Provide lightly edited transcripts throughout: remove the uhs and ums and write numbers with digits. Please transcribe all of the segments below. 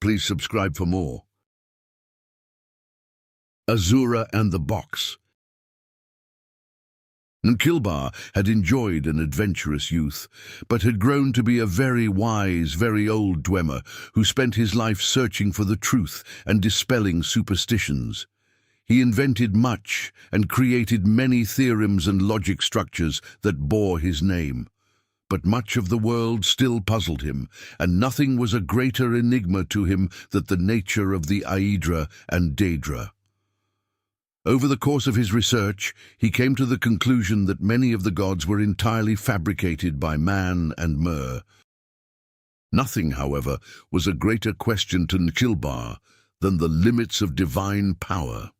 Please subscribe for more. Azura and the Box. Nkilbar had enjoyed an adventurous youth, but had grown to be a very wise, very old Dwemer who spent his life searching for the truth and dispelling superstitions. He invented much and created many theorems and logic structures that bore his name. But much of the world still puzzled him, and nothing was a greater enigma to him than the nature of the Aedra and Daedra. Over the course of his research, he came to the conclusion that many of the gods were entirely fabricated by man and Mer. Nothing, however, was a greater question to Nkilbar than the limits of divine power.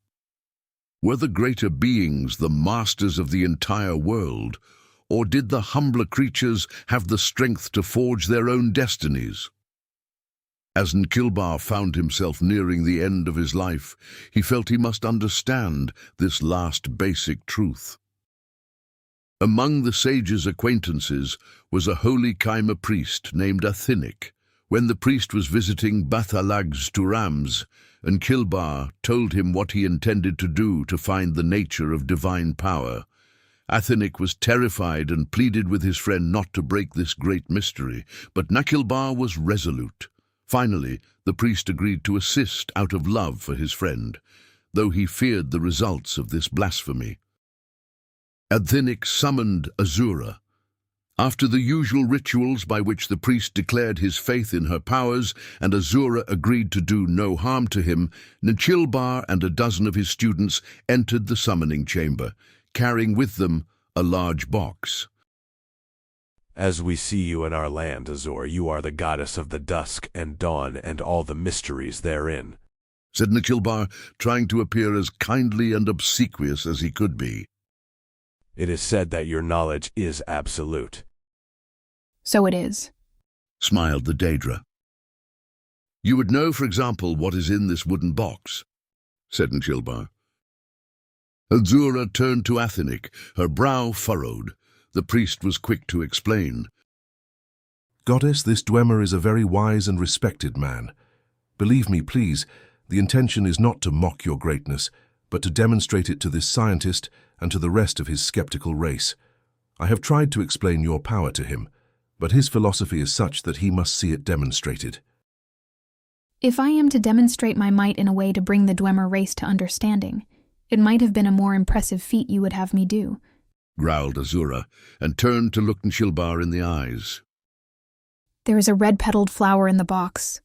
Were the greater beings the masters of the entire world, or did the humbler creatures have the strength to forge their own destinies? As Nkilbar found himself nearing the end of his life, he felt he must understand this last basic truth. Among the sage's acquaintances was a holy Kaima priest named Athinik. When the priest was visiting Bathalag's Turams, Nkilbar told him what he intended to do to find the nature of divine power. Athinik was terrified and pleaded with his friend not to break this great mystery, but Nkilbar was resolute. Finally, the priest agreed to assist out of love for his friend, though he feared the results of this blasphemy. Athinik summoned Azura. After the usual rituals by which the priest declared his faith in her powers and Azura agreed to do no harm to him, Nkilbar and a dozen of his students entered the summoning chamber, carrying with them a large box. As we see you in our land, Azura, you are the goddess of the dusk and dawn and all the mysteries therein, said Nkilbar, trying to appear as kindly and obsequious as he could be. It is said that your knowledge is absolute. So it is, smiled the Daedra. You would know, for example, what is in this wooden box, said Nkilbar. Azura turned to Athinik, her brow furrowed. The priest was quick to explain. Goddess, this Dwemer is a very wise and respected man. Believe me, please, the intention is not to mock your greatness, but to demonstrate it to this scientist and to the rest of his skeptical race. I have tried to explain your power to him, but his philosophy is such that he must see it demonstrated. If I am to demonstrate my might in a way to bring the Dwemer race to understanding, it might have been a more impressive feat you would have me do, growled Azura, and turned to look Nkilbar in the eyes. There is a red-petaled flower in the box.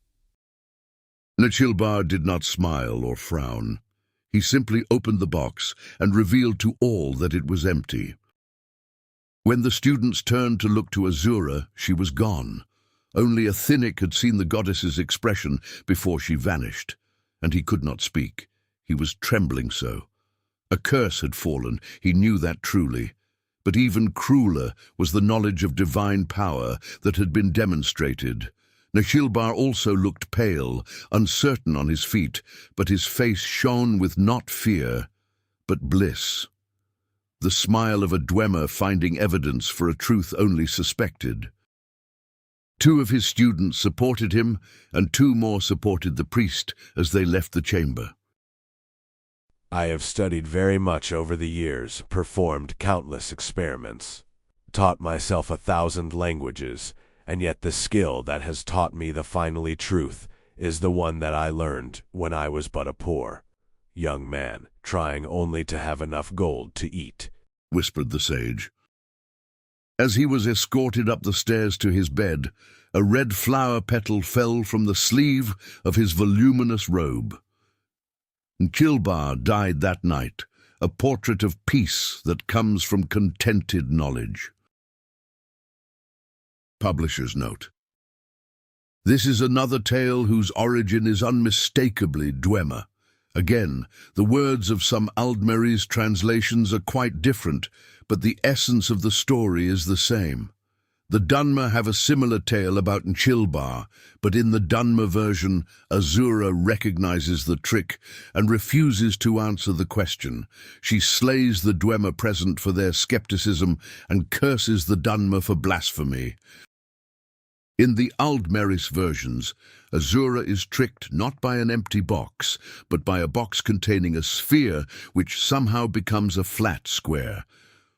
Nkilbar did not smile or frown. He simply opened the box and revealed to all that it was empty. When the students turned to look to Azura, she was gone. Only Athinik had seen the goddess's expression before she vanished, and he could not speak. He was trembling so. A curse had fallen, he knew that truly. But even crueler was the knowledge of divine power that had been demonstrated. Nkilbar also looked pale, uncertain on his feet, but his face shone with not fear, but bliss. The smile of a Dwemer finding evidence for a truth only suspected. 2 of his students supported him, and 2 more supported the priest as they left the chamber. I have studied very much over the years, performed countless experiments, taught myself 1,000 languages, and yet the skill that has taught me the finally truth is the one that I learned when I was but a poor young man, trying only to have enough gold to eat, whispered the sage. As he was escorted up the stairs to his bed, a red flower petal fell from the sleeve of his voluminous robe. Nkilbar died that night, a portrait of peace that comes from contented knowledge. Publisher's note. This is another tale whose origin is unmistakably Dwemer. Again, the words of some Aldmeri's translations are quite different, but the essence of the story is the same. The Dunmer have a similar tale about Nkilbar, but in the Dunmer version, Azura recognizes the trick and refuses to answer the question. She slays the Dwemer present for their skepticism and curses the Dunmer for blasphemy. In the Aldmeris versions, Azura is tricked not by an empty box, but by a box containing a sphere which somehow becomes a flat square.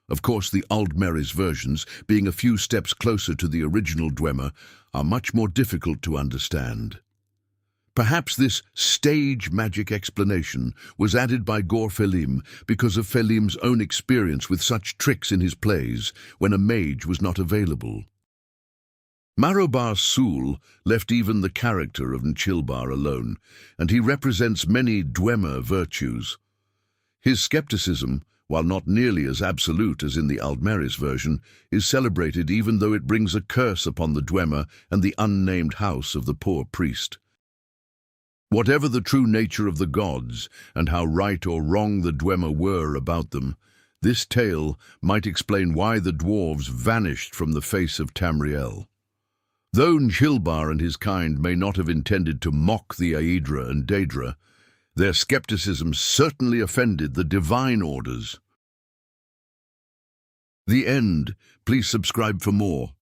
Of course, the Aldmeris versions, being a few steps closer to the original Dwemer, are much more difficult to understand. Perhaps this stage magic explanation was added by Gor Felim because of Felim's own experience with such tricks in his plays when a mage was not available. Marobar Sul left even the character of Nchilbar alone, and he represents many Dwemer virtues. His skepticism, while not nearly as absolute as in the Aldmeris version, is celebrated even though it brings a curse upon the Dwemer and the unnamed house of the poor priest. Whatever the true nature of the gods, and how right or wrong the Dwemer were about them, this tale might explain why the dwarves vanished from the face of Tamriel. Though Nchilbar and his kind may not have intended to mock the Aedra and Daedra, their skepticism certainly offended the divine orders. The end. Please subscribe for more.